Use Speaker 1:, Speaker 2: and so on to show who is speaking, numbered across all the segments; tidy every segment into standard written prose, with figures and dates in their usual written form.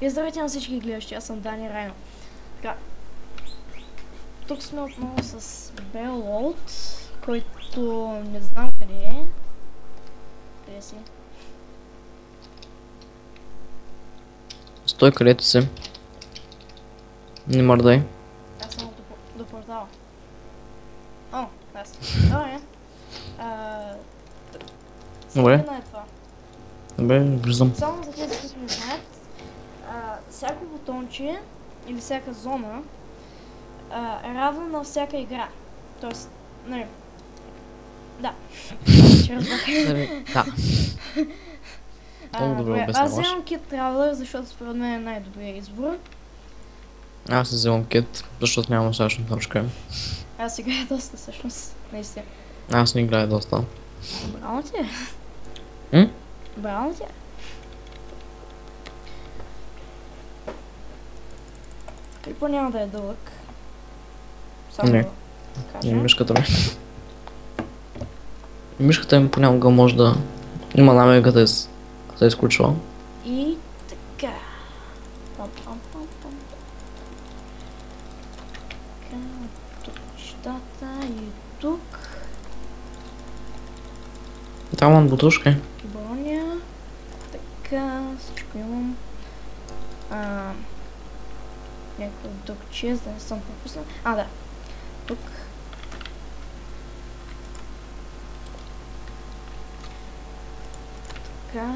Speaker 1: И здравейте на всички гледащи, аз съм Дани Райно. Така, тук сме отново с Беллоут, който не знам къде е. Къде си?
Speaker 2: Стой където си. Не мърдай.
Speaker 1: Аз съм до портала. О, аз. Добре.
Speaker 2: Добре.
Speaker 1: Е това.
Speaker 2: Добре, виждам.
Speaker 1: Само за тези, които не знаят, всяко бутонче или всяка зона е равна на всяка игра. Тоест, нали, да.
Speaker 2: Да. Много добре обясняваш.
Speaker 1: Аз вземам Kit Traveler, защото според мен е най-добрият избор.
Speaker 2: Аз не вземам кит, защото нямам достатъчно точка.
Speaker 1: Аз играя доста всъщност, наистина.
Speaker 2: Аз не играя доста.
Speaker 1: Браво ти е.
Speaker 2: М?
Speaker 1: Браво ти е. Клипа няма да е дълъг. Само
Speaker 2: Не.
Speaker 1: да кажа.
Speaker 2: Мишката ми. Мишката ми понякога може да има намега да се е изключва.
Speaker 1: И така. Пам-пам-пам-пам. Така, тук нещата и тук.
Speaker 2: Там имам бутушки.
Speaker 1: Броня. Така, всичко имам. Някакво друг чест, да не съм пропуснал. Да. Тук. Така.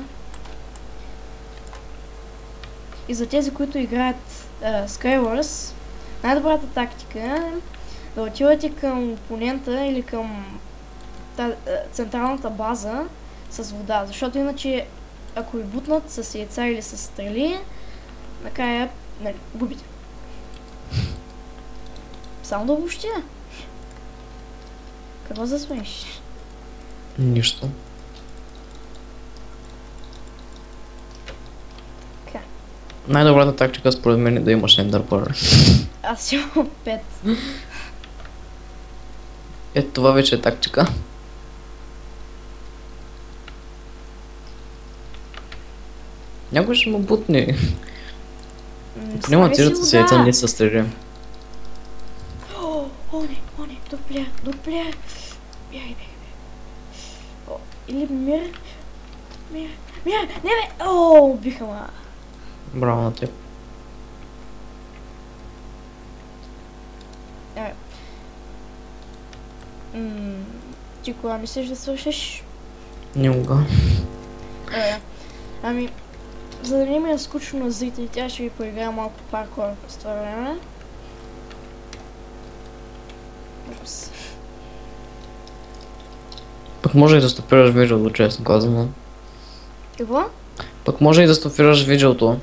Speaker 1: И за тези, които играят Skywars, най-добрата тактика е да отивате към опонента или към централната база с вода, защото иначе ако ви бутнат с яйца или с стрели, накрая губите. Само да обобщя. Какво засмееш?
Speaker 2: Нищо.
Speaker 1: Така.
Speaker 2: Най-добрата тактика според мен е да имаш Ender Pearl.
Speaker 1: Аз имам 5.
Speaker 2: Ето това вече е тактика. Някой ще му бутне. Поне матирата си яйца не са стрели.
Speaker 1: О, не, дупля. Бягай. Или мир, не бе, биха ма.
Speaker 2: Браво на теб.
Speaker 1: Ти кога мислиш да свършиш?
Speaker 2: Никога.
Speaker 1: За да не ми е скучно на зрителите, аз ще ви поиграя малко паркур през това време.
Speaker 2: Пък може и да стопираш видеото, честно казано.
Speaker 1: Какво?
Speaker 2: Пък може и да стопираш видеото.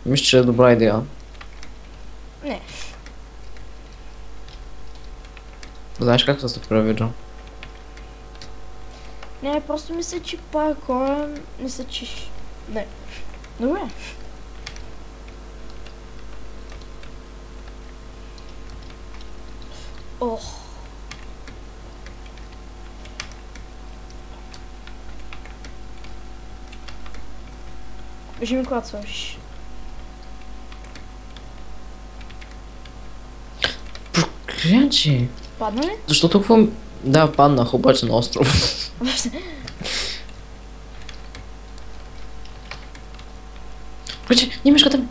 Speaker 2: Мисля, че е добра идея.
Speaker 1: Не.
Speaker 2: Знаеш как се стопира видео?
Speaker 1: Не, просто мисля, че паркур, мисля, че... Не. Добре. Ох. Кажи ми когато свършиш.
Speaker 2: Прокляче!
Speaker 1: Падна ли?
Speaker 2: Защо толкова... Да, паднах, обаче на остров. Вече, не мишката ми!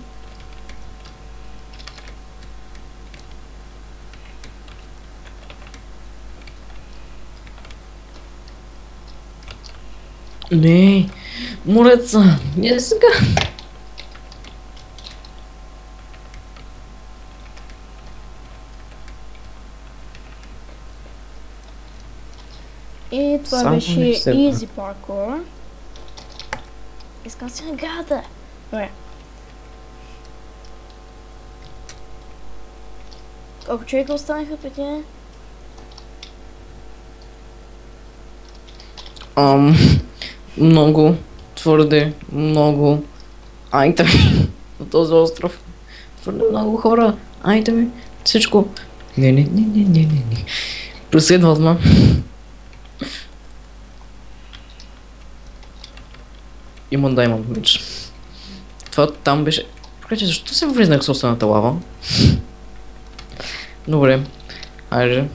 Speaker 2: Не! Мореца! Не сега!
Speaker 1: И това
Speaker 2: само
Speaker 1: беше
Speaker 2: не се
Speaker 1: Easy Parkour. Искам си награда. Добре. Колко човека останаха при тя?
Speaker 2: Много, твърде, много айтеми на този остров. Твърде много хора, айтеми, всичко. Не. Преследват ме. Има даймонд меч. Това там беше... Прече, защо се влезнах в собствената лава? Добре. Айде.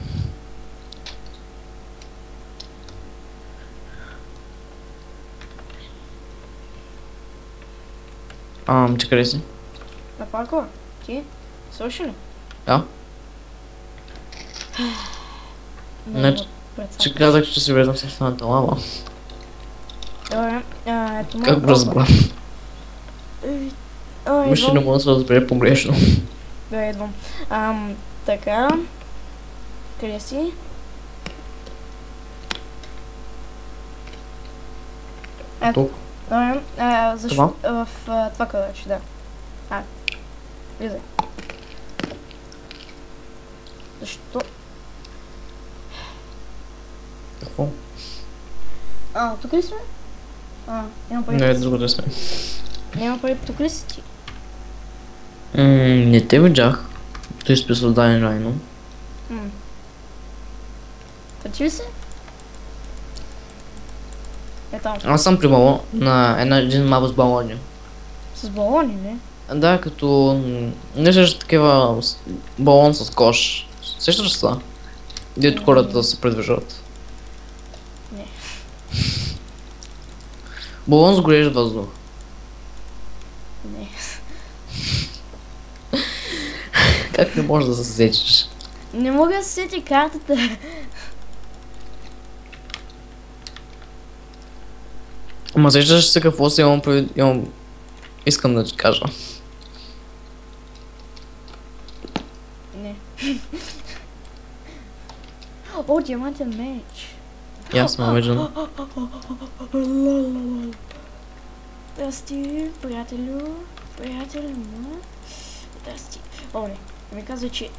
Speaker 2: Че къде си?
Speaker 1: На паркова. Ти? Свърши ли?
Speaker 2: Да. Не, че казах, че си влезнах в собствената лава.
Speaker 1: Добре, ето му.
Speaker 2: Как го разбра? Мисля, не мога да се разбере погрешно.
Speaker 1: Да, идвам. Така. Къде си? Ето.
Speaker 2: Тук.
Speaker 1: Добре, защо?
Speaker 2: Това?
Speaker 1: В това къдече, да. Влизай. Защо?
Speaker 2: Какво?
Speaker 1: Тук ли сме? Няма пари.
Speaker 2: Не, друго да сме.
Speaker 1: Няма пари, тук ли си ти?
Speaker 2: Не те видях. Той спи с Дани Райно.
Speaker 1: Ти ли си? Там.
Speaker 2: Аз съм при балон на един мап с балони.
Speaker 1: С балони, не?
Speaker 2: Да, като... Не сещаш такива балон с кош. Сещаш се това? Дето хората се предвижват.
Speaker 1: Не.
Speaker 2: Балон с горещ въздух.
Speaker 1: Не.
Speaker 2: Как не можеш да се сетиш?
Speaker 1: Не мога да се сети картата.
Speaker 2: Ама сещаш се какво си имам... Искам да ти кажа.
Speaker 1: Не. О, диамантен меч.
Speaker 2: И аз съм амеджен.
Speaker 1: Здрасти, приятелю. Приятелю, ма. Здрасти. О, не. Ми казва, че...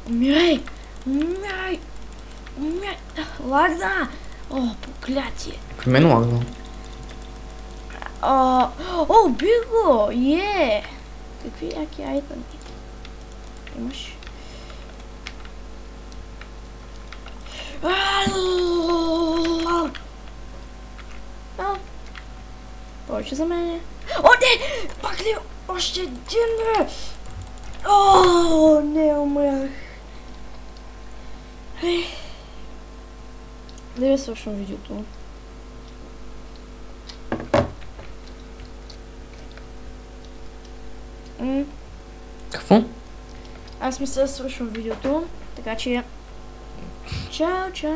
Speaker 1: Умирай! Умирай! Умирай! Лагна! О, проклятие!
Speaker 2: При мен лагна.
Speaker 1: О, биго! Е! Какви яки айтъми? Имаш? Повече за мене. О, не! Пак ли? Още един, бе! О, не, умрях. Да свършвам видеото.
Speaker 2: Какво?
Speaker 1: Аз мисля да свършвам видеото, така че... Чао, чао!